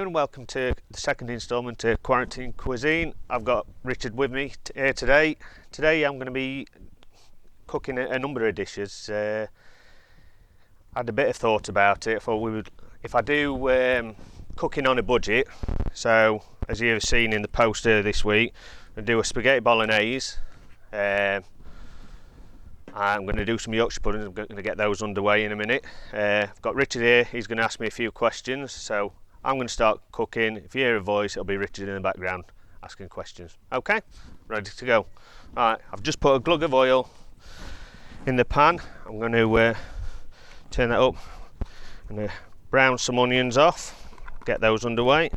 afternoon, welcome to the second instalment of Quarantine Cuisine. I've got Richard with me here today. Today I'm going to be cooking a number of dishes. I had a bit of thought about it. I thought if I do cooking on a budget, so as you've seen in the poster this week, I'm going to do a spaghetti bolognese. I'm going to do some Yorkshire puddings. I'm going to get those underway in a minute. I've got Richard here. He's going to ask me a few questions. So I'm going to start cooking. If you hear a voice, it'll be Richard in the background asking questions. Okay, ready to go. All right, I've just put a glug of oil in the pan. I'm going to turn that up. I'm going to brown some onions off. Get those underway.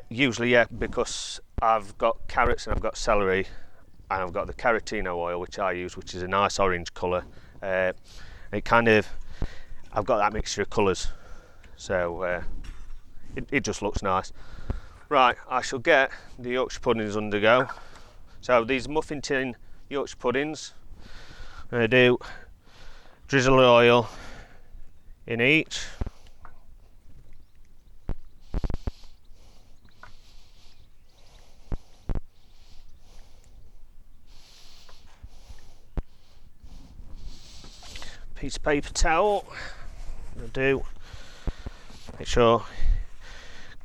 Usually, yeah, because I've got carrots and I've got celery and I've got the carotino oil, which I use, which is a nice orange colour. I've got that mixture of colours, so it just looks nice. Right, I shall get the Yorkshire puddings undergo. So these muffin tin Yorkshire puddings, I'm going to do drizzle of oil in each. Piece of paper towel. I'll do. Make sure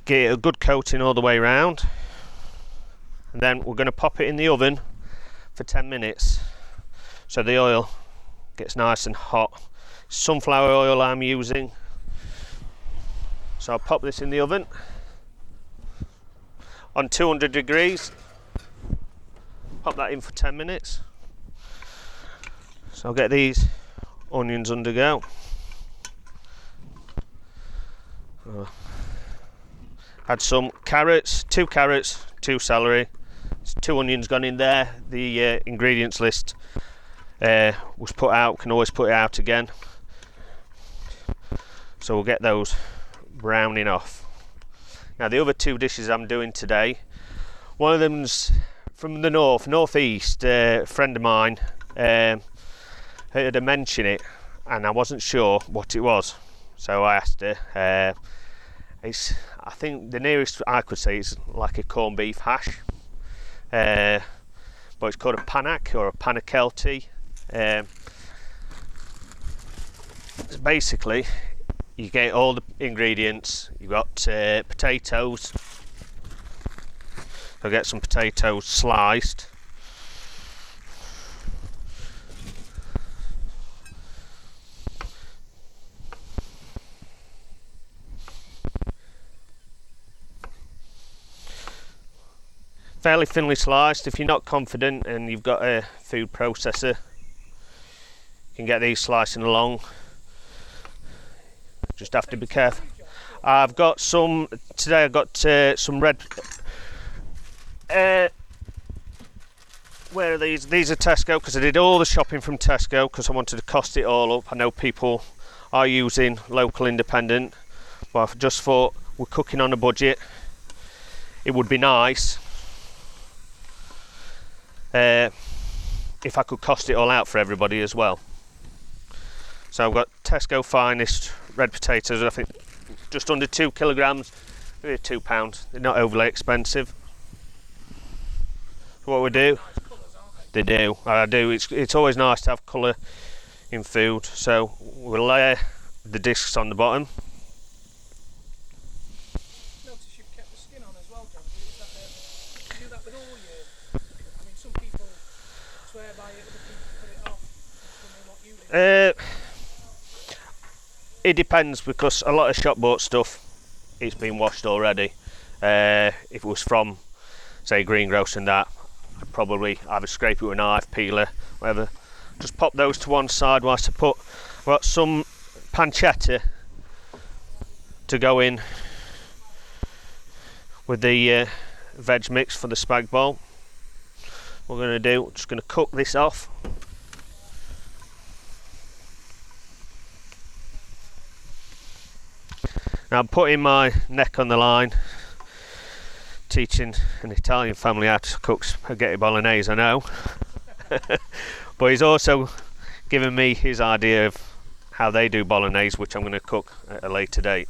get a good coating all the way around, and then we're going to pop it in the oven for 10 minutes so the oil gets nice and hot. Sunflower oil I'm using, so I'll pop this in the oven on 200 degrees. Pop that in for 10 minutes. So I'll get these onions undergo. Add some carrots, two celery, 2 onions gone in there. The ingredients list was put out, can always put it out again. So we'll get those browning off. Now the other two dishes I'm doing today, one of them's from the northeast. A friend of mine heard her mention it and I wasn't sure what it was, so I asked her. I think the nearest I could say is like a corned beef hash, but it's called a pannak or a panakelti. Basically you get all the ingredients. You've got potatoes, so get some potatoes sliced. Fairly thinly sliced. If you're not confident and you've got a food processor, you can get these slicing along. Just have to be careful. I've got some today. I've got some red. Where are these? These are Tesco, because I did all the shopping from Tesco because I wanted to cost it all up. I know people are using local independent, but I just thought we're cooking on a budget. It would be nice if I could cost it all out for everybody as well. So I've got Tesco Finest red potatoes, I think just under 2 kilograms, maybe £2. They're not overly expensive. So what we do, they do. I do. It's always nice to have colour in food. So we'll layer the discs on the bottom. Notice you've kept the skin on as well, John. Do you do that with all your? I mean, some people swear by it, other people put it off. What you do? It depends, because a lot of shop bought stuff, it's been washed already. If it was from, say, greengrocer and that, I'd probably either scrape it with a knife, peeler, whatever. Just pop those to one side whilst I got some pancetta to go in with the veg mix for the spag bol. What we're going to do, just going to cook this off. Now I'm putting my neck on the line, teaching an Italian family how to cook spaghetti bolognese, I know. But he's also given me his idea of how they do bolognese, which I'm going to cook at a later date.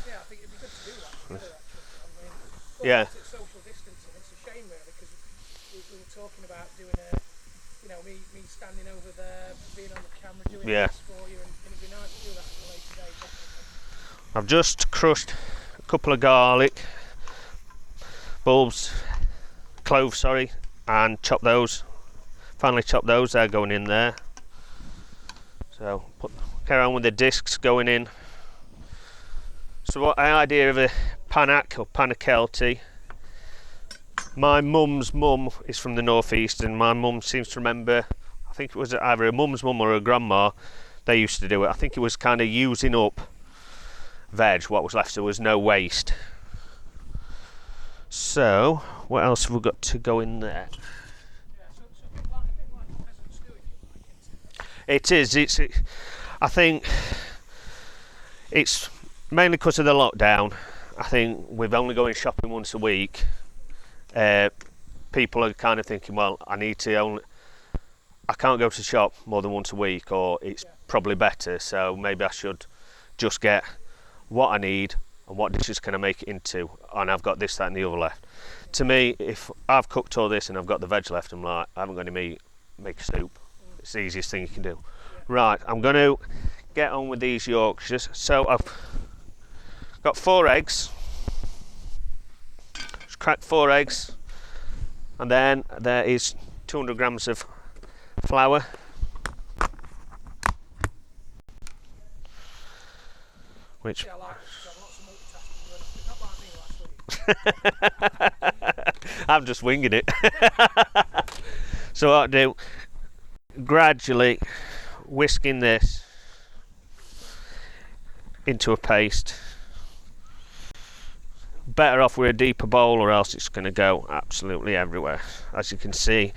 Yeah, I think it'd be good to do that together, actually. I mean, Yeah. It's social distancing. It's a shame, really, because we were talking about doing a, me standing over there, being on the camera, doing this for you, and it'd be nice to do that at a later date, definitely. I've just crushed a couple of garlic bulbs, cloves, sorry, and chopped those. Finally chopped those. They're going in there. So carry on with the discs going in. So what an idea of a panac or panakelti. My mum's mum is from the northeast, and my mum seems to remember, I think it was either a mum's mum or a grandma, they used to do it. I think it was kind of using up veg, what was left, so there was no waste. So what else have we got to go in there? Yeah, so it's a bit like a peasant stew, if you like, It is. I think it's mainly because of the lockdown. I think we've only going shopping once a week. People are kind of thinking, well, I can't go to shop more than once a week, or it's probably better. So maybe I should just get what I need and what dishes can I make it into, and I've got this, that, and the other left. To me, if I've cooked all this and I've got the veg left, I'm like, I haven't got any meat, make a soup. It's the easiest thing you can do. Right, I'm going to get on with these Yorkshires. So I've got 4 eggs. Just cracked 4 eggs, and then there is 200 grams of flour. Which Yeah, I like it. Lots of multitasking going on. Not like me last week. I'm just winging it. So what I do, gradually whisking this into a paste. Better off with a deeper bowl, or else it's going to go absolutely everywhere. As you can see,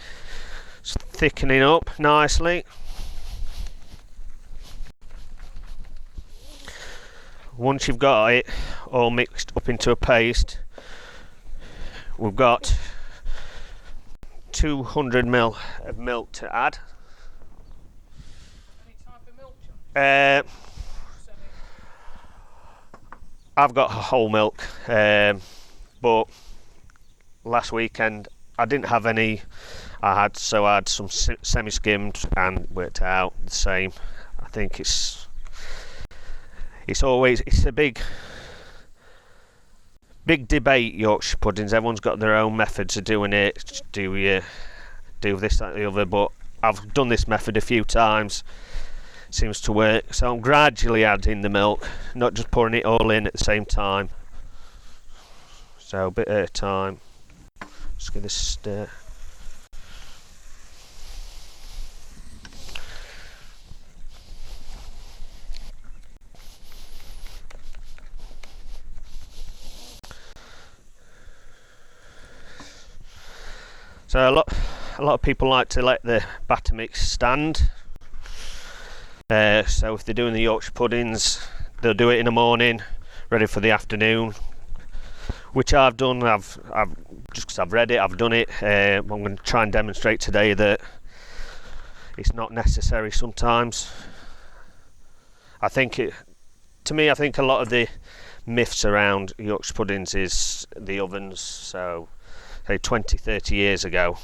it's thickening up nicely. Once you've got it all mixed up into a paste, we've got 200 ml of milk to add. Any type of milk, John? I've got whole milk, but last weekend I didn't have any. I had some semi-skimmed and worked out the same. I think it's a big debate, Yorkshire puddings. Everyone's got their own methods of doing it. Do this, that, the other? But I've done this method a few times. Seems to work. So I'm gradually adding the milk, not just pouring it all in at the same time. So a bit at a time. Just give this a stir. So a lot of people like to let the batter mix stand. So if they're doing the Yorkshire puddings, they'll do it in the morning, ready for the afternoon. Which I've done. I've just because I've read it, I've done it. I'm going to try and demonstrate today that it's not necessary sometimes. I think a lot of the myths around Yorkshire puddings is the ovens. So say 20-30 years ago,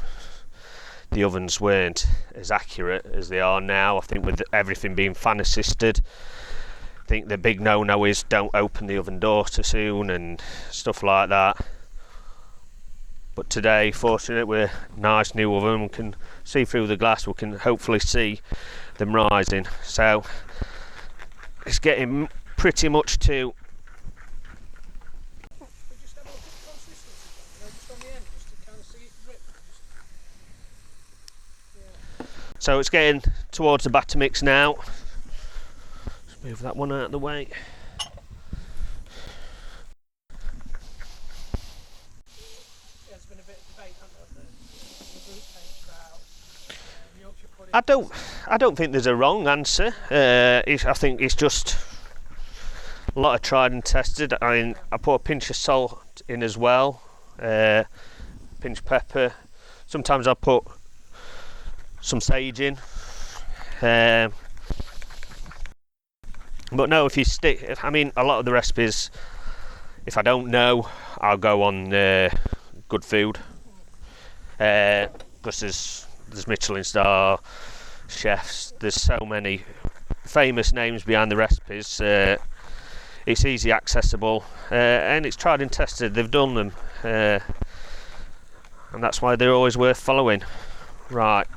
the ovens weren't as accurate as they are now. I think with everything being fan assisted, I think the big no-no is don't open the oven door too soon and stuff like that. But today, fortunately, with a nice new oven, we can see through the glass, we can hopefully see them rising. So it's getting pretty much to Just have a look at the consistency, just on the end, just to kind of see it drip. So it's getting towards the batter mix now. Just move that one out of the way. There's been a bit of debate, hasn't there, the group page about Yorkshire pudding. I don't think there's a wrong answer. I think it's just a lot of tried and tested. I put a pinch of salt in as well, pinch of pepper. Sometimes I put some sage in. But no, if you stick, I mean, a lot of the recipes, if I don't know, I'll go on Good Food, because there's Michelin star chefs. There's so many famous names behind the recipes. It's easy accessible, and it's tried and tested. They've done them, and that's why they're always worth following. Right,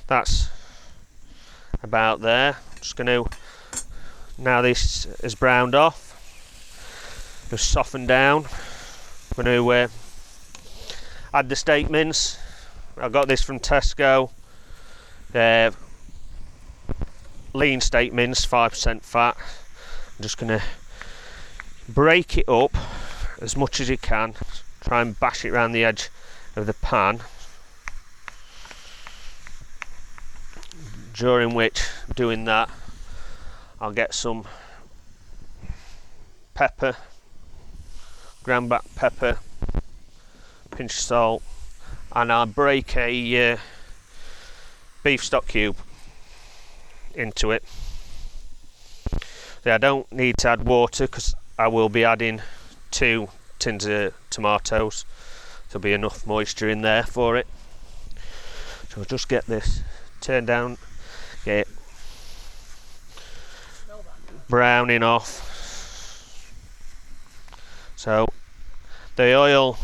that's about there. Just gonna, now this is browned off, just soften down. I'm gonna add the steak mince. I got this from Tesco. Lean steak mince, 5% fat. I'm just gonna break it up as much as you can. Try and bash it around the edge of the pan. During which, doing that, I'll get some pepper, ground black pepper, pinch of salt, and I'll break a beef stock cube into it. So I don't need to add water because I will be adding 2 tins of tomatoes. There'll be enough moisture in there for it. So I'll just get this turned down, get it browning off. So the oil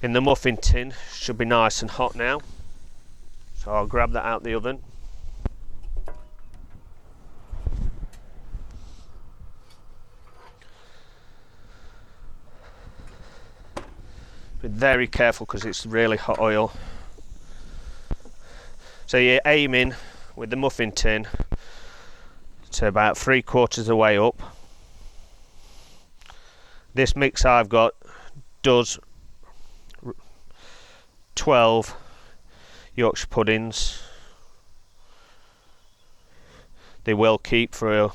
in the muffin tin should be nice and hot now. So I'll grab that out the oven. Be very careful because it's really hot oil. So you're aiming with the muffin tin to about 3/4 of the way up. This mix I've got does 12 Yorkshire puddings. They will keep for a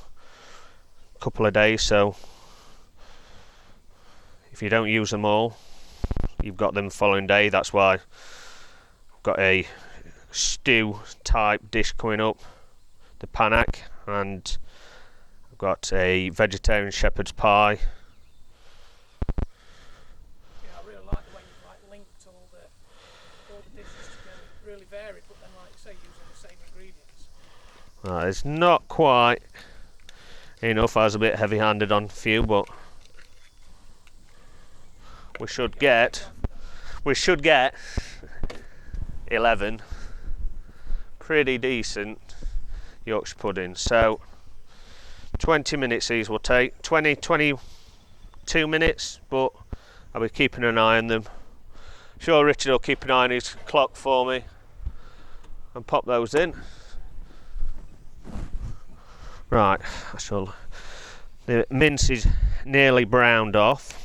couple of days, so if you don't use them all, you've got them the following day. That's why I've got a stew type dish coming up, the panak, and I've got a vegetarian shepherd's pie. Yeah, I really like the way you've linked all the dishes together. Really varied, but then like you say, using the same ingredients. It's not quite enough. I was a bit heavy-handed on a few, but we should get 11 pretty decent Yorkshire puddings. So 20 minutes these will take, 22 minutes, but I'll be keeping an eye on them. Sure, Richard will keep an eye on his clock for me and pop those in. Right, the mince is nearly browned off.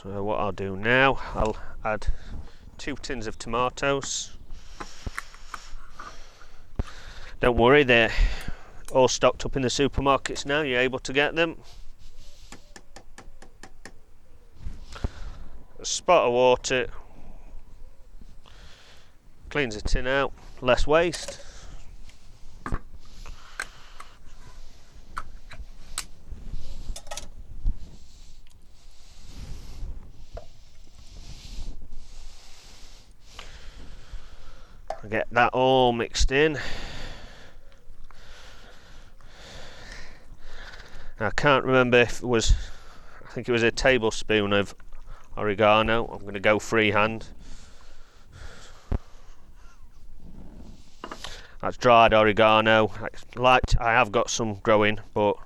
So what I'll do now, I'll add 2 tins of tomatoes. Don't worry, they're all stocked up in the supermarkets now, you're able to get them. A spot of water, cleans the tin out, less waste. Get that all mixed in. I can't remember if it was, I think it was a tablespoon of oregano. I'm going to go freehand. That's dried oregano. I have got some growing, but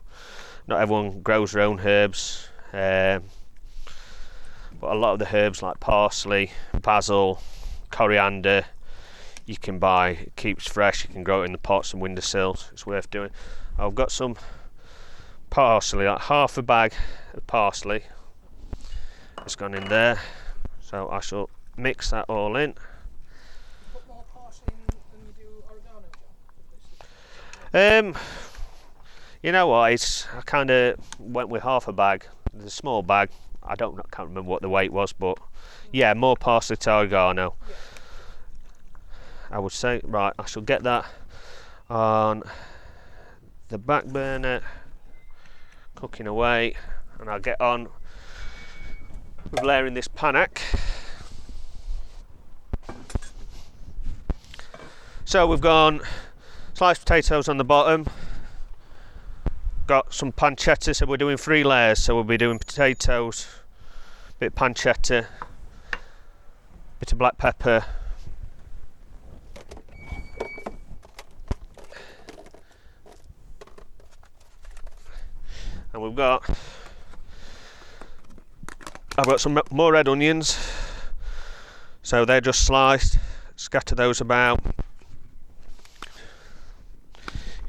not everyone grows their own herbs. But a lot of the herbs like parsley, basil, coriander, you can buy. It keeps fresh. You can grow it in the pots and windowsills. It's worth doing. I've got some parsley, like half a bag of parsley. It's gone in there. So I shall mix that all in. You put more parsley in than you do oregano, John? You know what? I kind of went with half a bag. The small bag. I can't remember what the weight was, but yeah, more parsley to oregano. Yeah. I would say. Right, I shall get that on the back burner, cooking away, and I'll get on with layering this panak. So we've gone sliced potatoes on the bottom, got some pancetta, so we're doing 3 layers, so we'll be doing potatoes, bit of pancetta, bit of black pepper, and I've got some more red onions, so they're just sliced, scatter those about.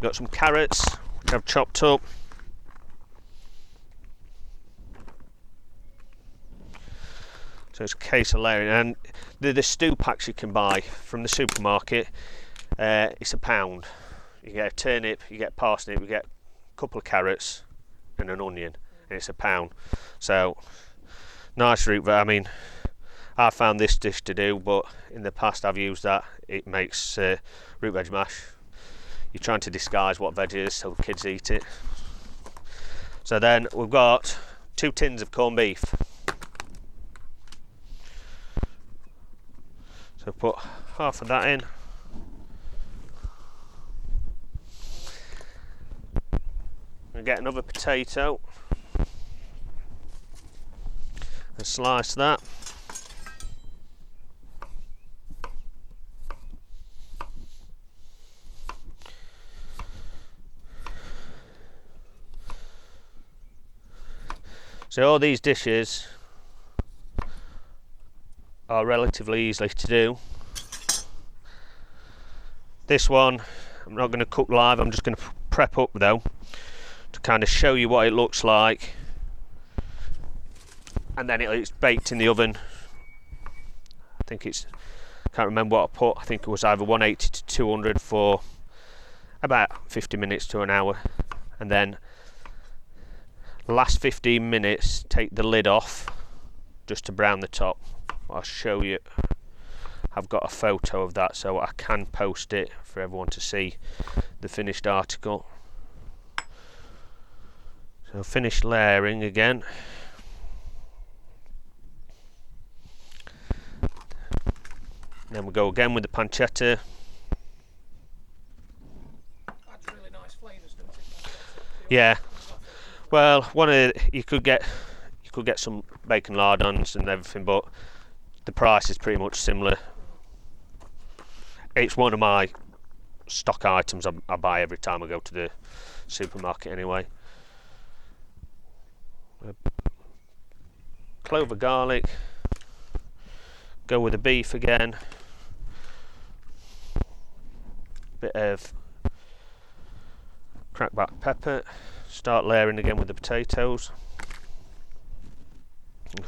Got some carrots which I've chopped up. So it's a case of layering, and the stew packs you can buy from the supermarket, it's £1. You get a turnip, you get parsnip, you get a couple of carrots and an onion, and it's £1. So nice root. I mean, I found this dish to do, but in the past I've used that. It makes root veg mash. You're trying to disguise what veg is so the kids eat it. So then we've got 2 tins of corned beef. So put half of that in. And get another potato and slice that. So all these dishes are relatively easily to do. This one I'm not going to cook live, I'm just going to prep up though to kind of show you what it looks like, and then it's baked in the oven. I think it's, can't remember what I put, I think it was either 180 to 200 for about 50 minutes to an hour, and then last 15 minutes take the lid off just to brown the top. I'll show you, I've got a photo of that so I can post it for everyone to see the finished article. So finish layering again. Then we go again with the pancetta. Adds really nice flavours, doesn't it? Yeah. Well, you could get some bacon lardons and everything, but the price is pretty much similar. It's one of my stock items I buy every time I go to the supermarket anyway. Clove of garlic. Go with the beef again. Bit of cracked black pepper. Start layering again with the potatoes.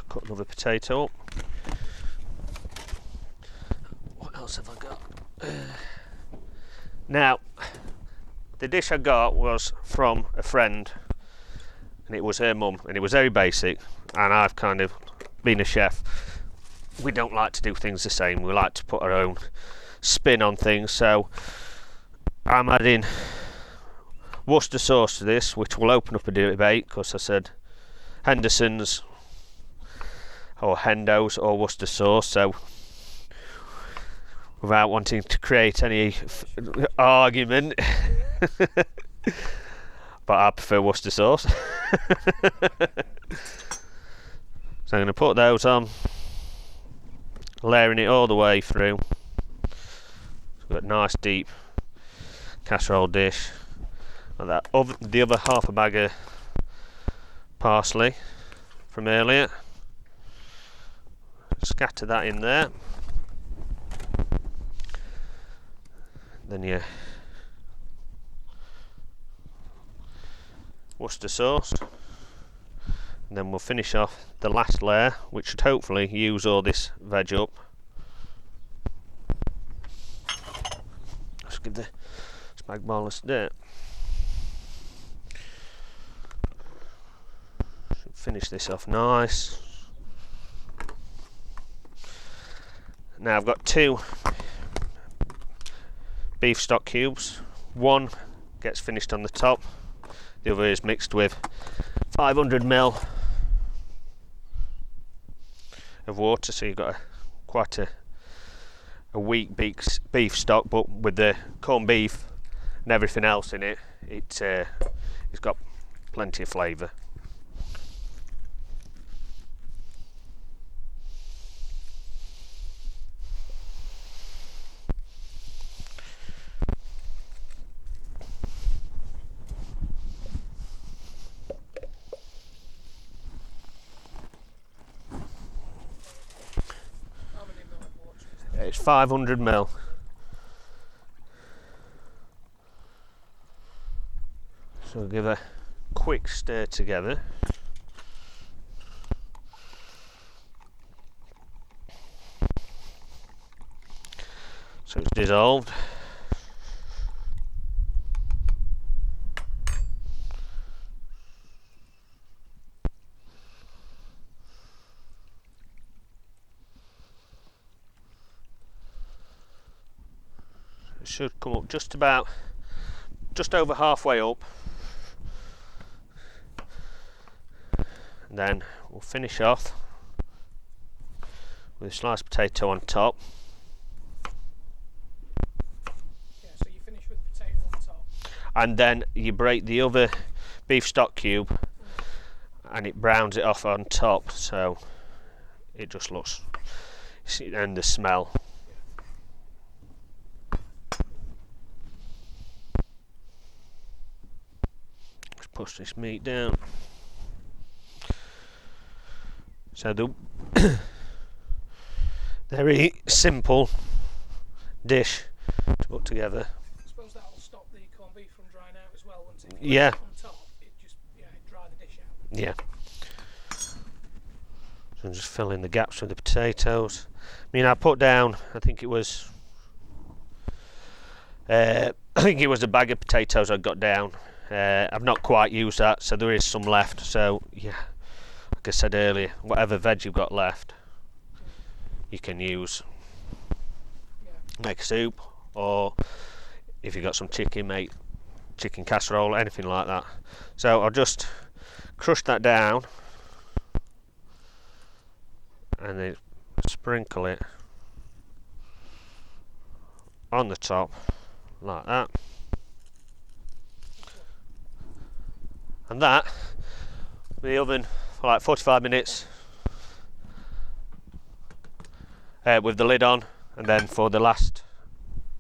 Cut another potato up. What else have I got? Now, the dish I got was from a friend, and it was her mum, and it was very basic, and I've kind of been a chef. We don't like to do things the same, we like to put our own spin on things, so I'm adding Worcester sauce to this, which will open up a debate because I said Henderson's or Hendo's or Worcester sauce, so without wanting to create any argument, but I prefer Worcester sauce. So I'm going to put those on, layering it all the way through. So we've got a nice deep casserole dish. Like that. The other half a bag of parsley from earlier. Scatter that in there. Then your Worcester sauce. And then we'll finish off the last layer, which should hopefully use all this veg up. Let's give the spag bol a stir. finish this off nice. Now I've got 2 beef stock cubes. One gets finished on the top, the other is mixed with 500 ml of water, so you've got quite a weak beef stock, but with the corned beef and everything else in it, it's got plenty of flavour. It's 500 ml. So we'll give a quick stir together. So it's dissolved. It should come up just over halfway up. And then we'll finish off with a sliced potato on top. Yeah, so you finish with the potato on top. And then you break the other beef stock cube and it browns it off on top, so it just looks, and the smell. Let's push this meat down. So the very simple dish to put together. I suppose that will stop the corned beef from drying out as well, once it gets Yeah. on top, it dry the dish out. Yeah. So I'm just filling the gaps with the potatoes. I mean, I put down, I think it was a bag of potatoes I got down. I've not quite used that, so there is some left. So yeah, like I said earlier, whatever veg you've got left, you can use. Make a soup, or if you've got some chicken, make chicken casserole, anything like that. So I'll just crush that down and then sprinkle it on the top like that, and that in the oven for like 45 minutes with the lid on, and then for the last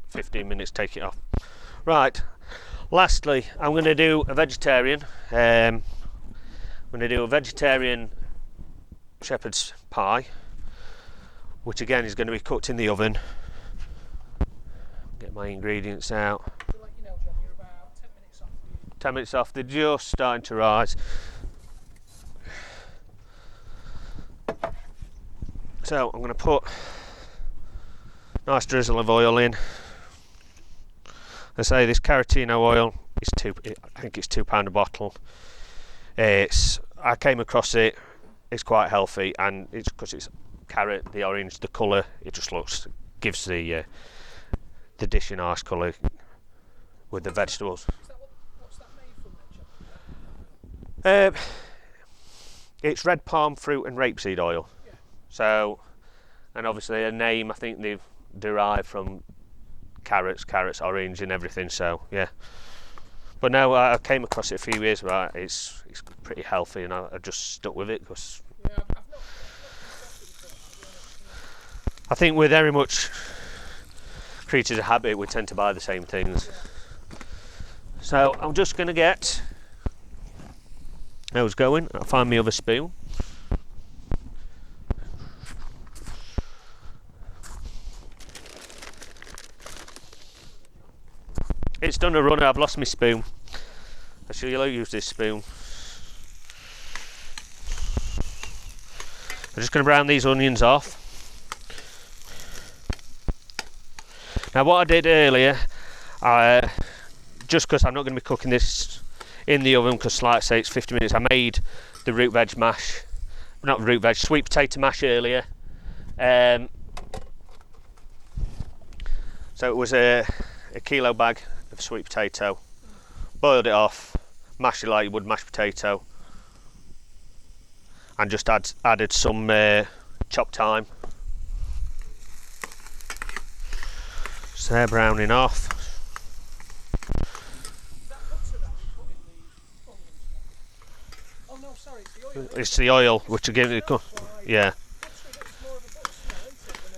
15 minutes take it off. Right, lastly I'm going to do a vegetarian. I'm going to do a vegetarian shepherd's pie, which again is going to be cooked in the oven. Get my ingredients out. To let you know, John, you're about 10 minutes off. 10 minutes off, they're just starting to rise. So I'm going to put a nice drizzle of oil in. I say this Carotino oil is I think it's £2 a bottle. I came across it. It's quite healthy, and it's because it's carrot, the orange, the colour. It just gives the dish a nice colour with the vegetables. What's that made from then, John? It's red palm fruit and rapeseed oil. Yeah. So, and obviously a name I think they've derived from carrots, orange and everything, so yeah. But no, I came across it a few years back. It's pretty healthy, and I just stuck with it because I've not before, I think we're very much creatures of habit. We tend to buy the same things. So I'm just going to get those going. I'll find my other spoon. It's done a runner. I've lost my spoon. I should use this spoon. I'm just going to brown these onions off. Now what I did earlier, just because I'm not going to be cooking this in the oven, because like I say it's 50 minutes, I made the root veg mash, not root veg, sweet potato mash earlier. So it was a kilo bag of sweet potato, boiled it off, mashed it like you would mashed potato, and just added some chopped thyme. So they're browning off. Oh no, sorry, it's the oil. It's the oil which will give it. Yeah.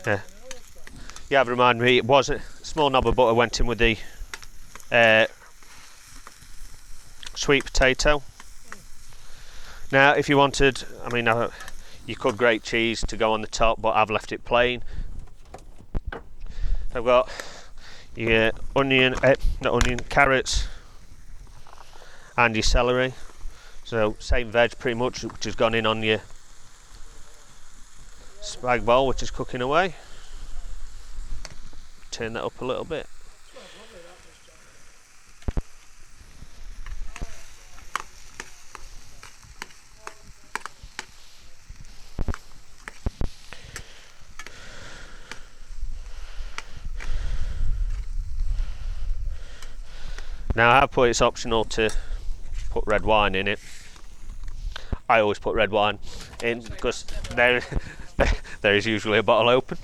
Yeah. Yeah, remind me, it was a small knob of butter went in with the sweet potato. Now, if you wanted, I mean, you could grate cheese to go on the top, but I've left it plain. I've got your carrots, and your celery. So same veg pretty much, which has gone in on your spag bowl, which is cooking away. Turn that up a little bit. Now I have put it's optional to put red wine in it. I always put red wine in because there is usually a bottle open.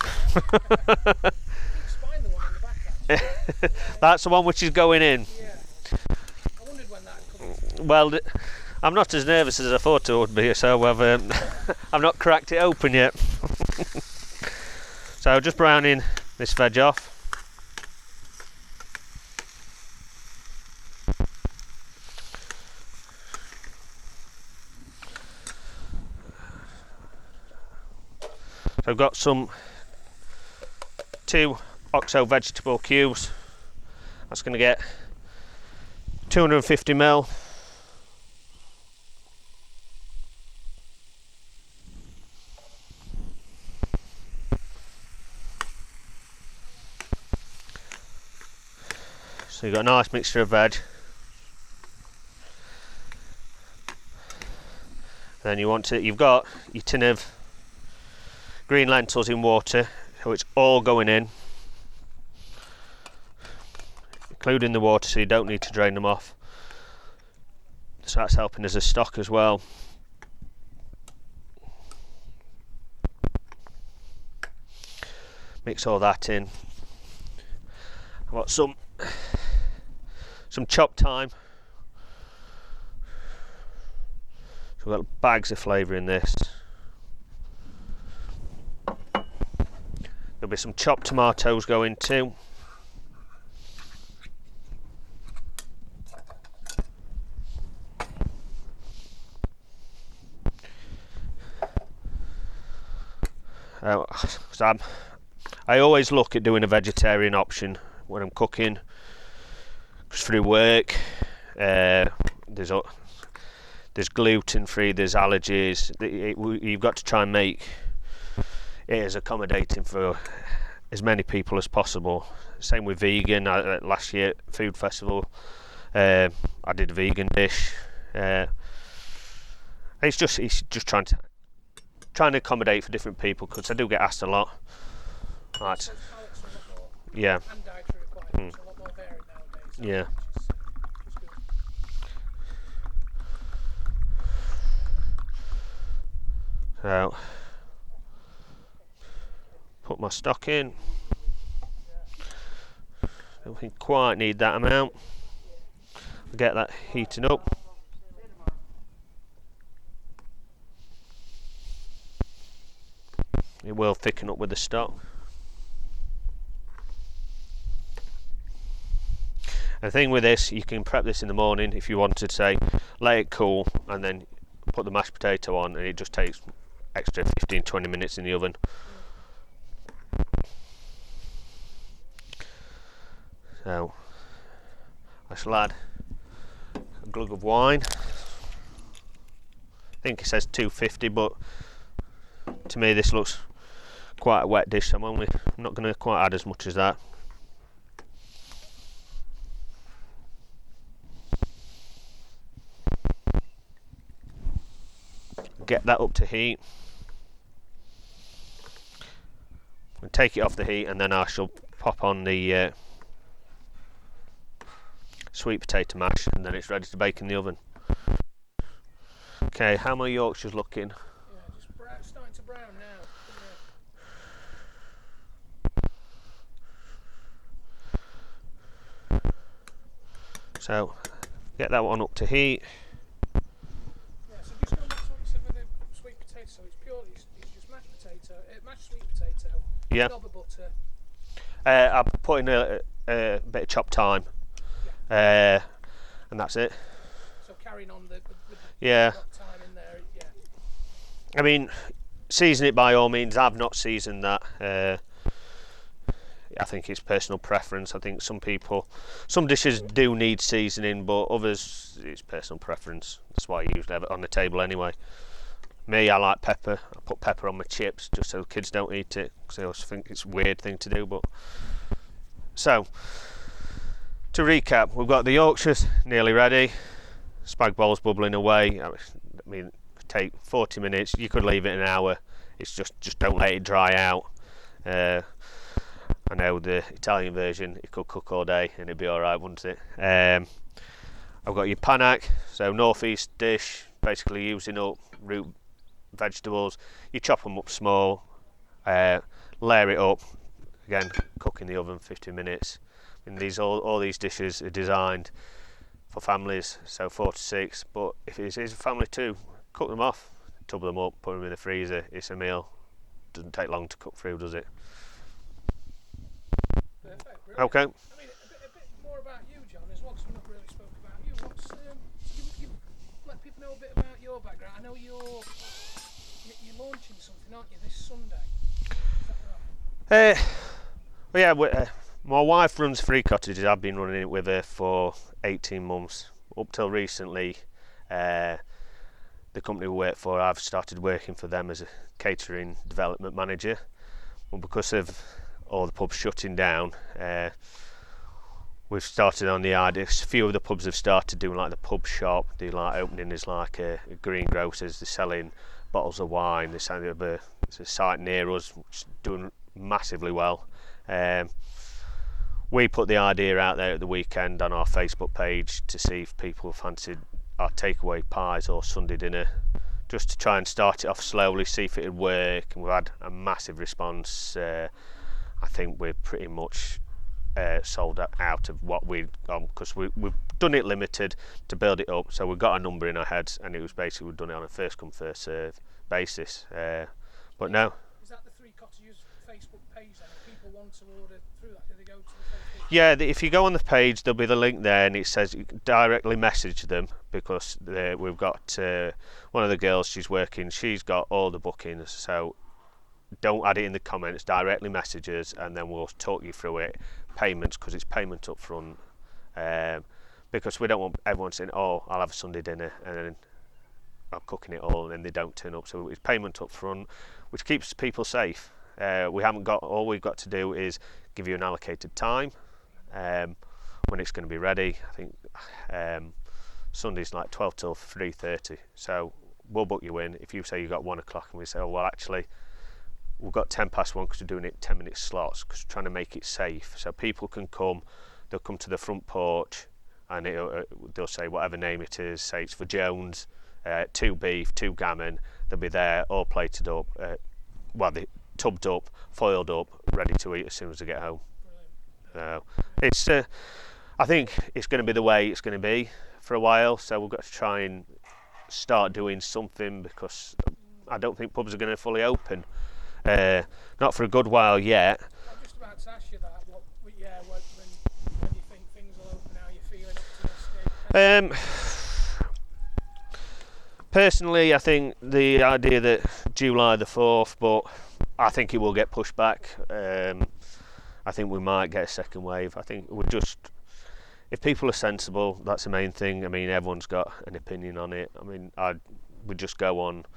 That's the one which is going in. Yeah. I wondered when that comes. Well, I'm not as nervous as I thought I would be, so I've not cracked it open yet. So just browning this veg off. So I've got some 2 OXO vegetable cubes. That's going to get 250 ml. So you've got a nice mixture of veg. Then you've got your tin of green lentils in water, so it's all going in, including the water, so you don't need to drain them off. So that's helping as a stock as well. Mix all that in. I've got some chopped thyme. So we've got bags of flavour in this. There'll be some chopped tomatoes going too. I always look at doing a vegetarian option when I'm cooking, because through work there's gluten free, there's allergies. You've got to try and make it as accommodating for as many people as possible. Same with vegan. Last year at Food Festival I did a vegan dish. It's just trying to accommodate for different people, because I do get asked a lot. Right. Yeah. And dietary requirements are a lot more varied nowadays. Yeah. So put my stock in. Don't think quite need that amount. I'll get that heating up. It will thicken up with the stock. The thing with this, you can prep this in the morning if you wanted to, say, let it cool and then put the mashed potato on, and it just takes extra 15-20 minutes in the oven. So I shall add a glug of wine. I think it says 250, but to me this looks quite a wet dish, so I'm not going to quite add as much as that. get that up to heat and take it off the heat, and then I shall pop on the sweet potato mash, and then it's ready to bake in the oven. Okay, how are my Yorkshires looking? Yeah, just starting to brown now. Yeah. So get that one up to heat. Yeah, so just going back to what you said with the sweet potato, so it's purely it's just mashed potato, mashed sweet potato, Yeah. knob of butter. I put in a bit of chopped thyme, and that's it. So carrying on with the Yeah. chopped thyme in there, yeah. I mean, season it by all means. I've not seasoned that. I think it's personal preference. I think some dishes do need seasoning, but others it's personal preference. That's why I usually have it on the table anyway. Me, I like pepper. I put pepper on my chips just so the kids don't eat it, because they always think it's a weird thing to do. But so, to recap, we've got the Yorkshires nearly ready. Spag bowls bubbling away. I mean, take 40 minutes. You could leave it an hour. It's just don't let it dry out. I know the Italian version, it could cook all day and it'd be alright, wouldn't it? I've got your panac, so northeast dish, basically using up root vegetables. You chop them up small, layer it up, again cook in the oven 50 minutes. And all these dishes are designed for families, so 4 to 6, but if it's a family too, cook them off, tub them up, put them in the freezer. It's a meal. Doesn't take long to cook through, does it? Perfect, Okay. I mean, a bit more about you, John, as well, because we've not really spoke about you. You let people know a bit about your background. I know you're launching something, aren't you, this Sunday? Is that right? Well, yeah, my wife runs Free Cottages. I've been running it with her for 18 months. Up till recently, the company we work for, I've started working for them as a catering development manager. Well, because of all the pubs shutting down, we've started on the idea. A few of the pubs have started doing like the pub shop. They like opening as like a greengrocers. They're selling bottles of wine. There's a site near us which is doing massively well. We put the idea out there at the weekend on our Facebook page to see if people fancied our takeaway pies or Sunday dinner, just to try and start it off slowly, see if it would work. And we've had a massive response. I think we're pretty much sold out of what we've because we've done it limited to build it up. So we've got a number in our heads, and it was basically we've done it on a first come first serve basis. But no. Is that the Three Cottages Facebook page then? If people want to order through that, do they go to the Facebook? Yeah, if you go on the page, there'll be the link there, and it says you can directly message them, because we've got one of the girls, she's got all the bookings, so don't add it in the comments, directly message us, and then we'll talk you through it. Payments, because it's payment up front, because we don't want everyone saying, oh, I'll have a Sunday dinner and then I'm cooking it all and then they don't turn up. So it's payment up front, which keeps people safe. All we've got to do is give you an allocated time when it's going to be ready. I think Sunday's like 12 till 3:30, so we'll book you in. If you say you got 1 o'clock and we say, oh well, actually we've got 10 past 1 because we're doing it 10-minute slots, because we're trying to make it safe so people can come. They'll come to the front porch and they'll say whatever name it is, say it's for Jones, 2 beef, 2 gammon. They'll be there all plated up, they tubbed up, foiled up, ready to eat as soon as they get home. It's I think it's going to be the way it's going to be for a while, so we've got to try and start doing something, because I don't think pubs are going to fully open. Not for a good while yet. I'm just about to ask you that. When you think things will open, how you're feeling optimistic? Personally, I think the idea that July the 4th, but I think it will get pushed back. I think we might get a second wave. I think if people are sensible, that's the main thing. I mean, everyone's got an opinion on it. I mean, we just go on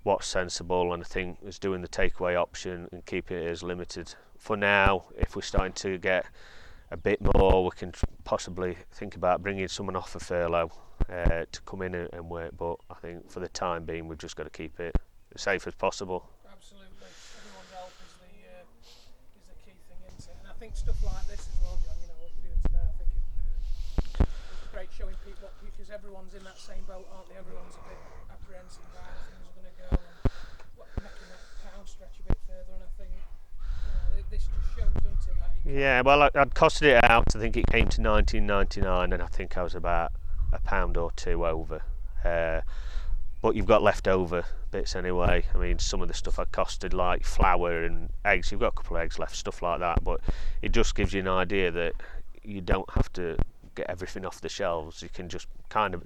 what's sensible, and I think is doing the takeaway option and keeping it as limited for now. If we're starting to get a bit more, we can possibly think about bringing someone off a furlough, to come in and work, but I think for the time being we've just got to keep it as safe as possible. Absolutely. Everyone's health is the key thing, isn't it? And I think stuff like this as well, John, you know, what you're doing today, I think it's great showing people, because everyone's in that same boat, aren't they? Everyone's a bit apprehensive about how things are going to go, and making that pound stretch a bit further, and I think, you know, this just shows, doesn't it? Like Yeah, well, I'd costed it out. I think it came to 19.99, and I think I was about £1 or £2 over. But you've got leftover bits anyway. I mean, some of the stuff I costed, like flour and eggs, you've got a couple of eggs left, stuff like that. But it just gives you an idea that you don't have to get everything off the shelves. You can just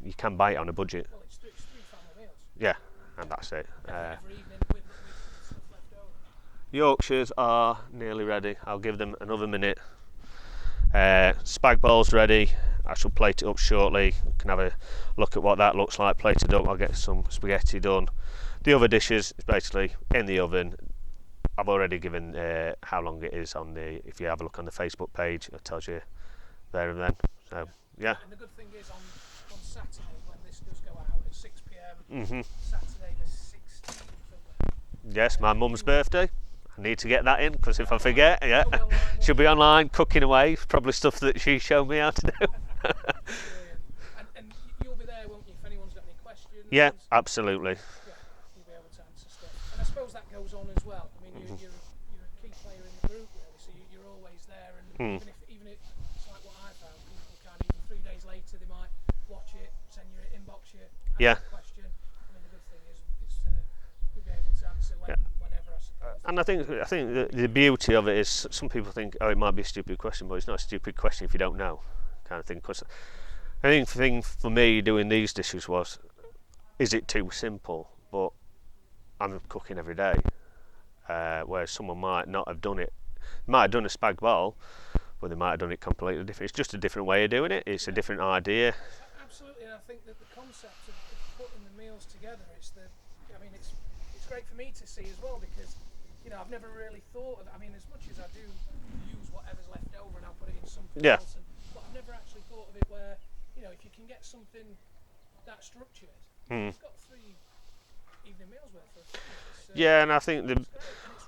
you can buy it on a budget. Well, it's three family meals. Yeah, and that's it. Every evening with stuff left over. Yorkshires are nearly ready. I'll give them another minute. Spag bowl's ready. I shall plate it up shortly. You can have a look at what that looks like plated up. I'll get some spaghetti done. The other dishes is basically in the oven. I've already given how long it is on the. If you have a look on the Facebook page, it tells you there and then. So yeah. And the good thing is on Saturday when this does go out at 6 p.m. Saturday the 16th. Yes, my mum's birthday. I need to get that in, because if I forget, yeah, Online, she'll be online cooking away. Probably stuff that she showed me how to do. and you'll be there, won't you, if anyone's got any questions? Yeah, absolutely. Yeah, you'll be able to answer stuff. And I suppose that goes on as well. I mean, you're a key player in the group, really, so you're always there. And even if it's like what I found, people can, even 3 days later, they might watch it, send you an inbox, ask a question. I mean, the good thing is you'll be able to answer whenever, I suppose. And I think the beauty of it is, some people think, oh, it might be a stupid question, but it's not a stupid question if you don't know, kind of thing. Because I think the thing for me doing these dishes was, is it too simple? But I'm cooking every day, whereas someone might not have done it. They might have done a spag bowl, but they might have done it completely different. It's just a different way of doing it. It's a different idea. Absolutely, and I think that the concept of putting the meals together, it's great for me to see as well, because, you know, I've never really thought of. I mean, as much as I do use whatever's left over and I'll put it in something else, but I've never actually thought of it where, you know, if you can get something that structured, it's got 3 evening meals worth of. Yeah, and I think it's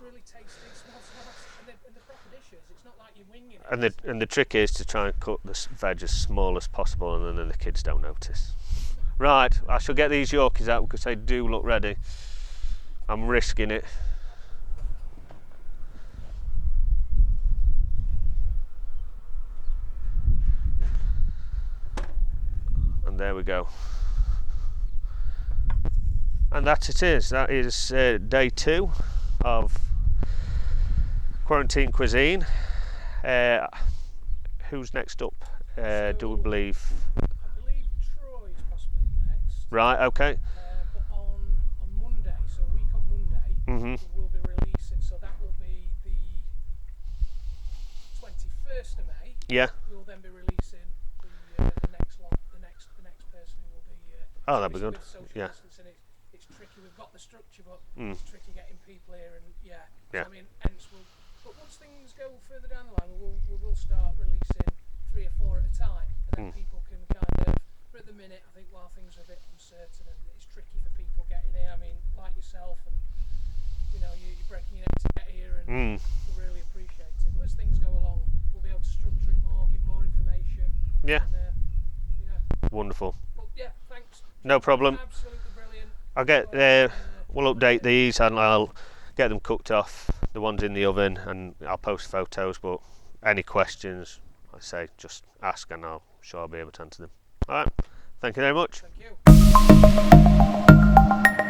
really tasty, it smells nice, and the proper dishes. It's not like you're winging it. And the trick is to try and cut the veg as small as possible, and then the kids don't notice. Right, I shall get these Yorkies out because they do look ready. I'm risking it. And there we go. And that it is. That is day 2 of Quarantine Cuisine. Who's next up? Do we believe? I believe Troy's possibly next. Right, okay. But on Monday, so a week on Monday, we'll be releasing. So that will be the 21st of May. Yeah. We'll then be releasing the next lot, the next person who will be. Oh, that'd be good. Yeah. It's tricky. We've got the structure, but it's tricky getting people here, and I mean, hence but once things go further down the line, we will start releasing 3 or 4 at a time, and then people can kind of. But at the minute, I think while things are a bit uncertain and it's tricky for people getting here, I mean, like yourself, and you know, you're breaking your neck to get here, and we really appreciate it. But as things go along, we'll be able to structure it more, give more information. Yeah. And, wonderful. But yeah, thanks. No problem. Absolutely brilliant. I'll get. We'll update these, and I'll get them cooked off. The ones in the oven, and I'll post photos. But any questions, I say, just ask, and I'll sure I'll be able to answer them. All right. Thank you very much. Thank you.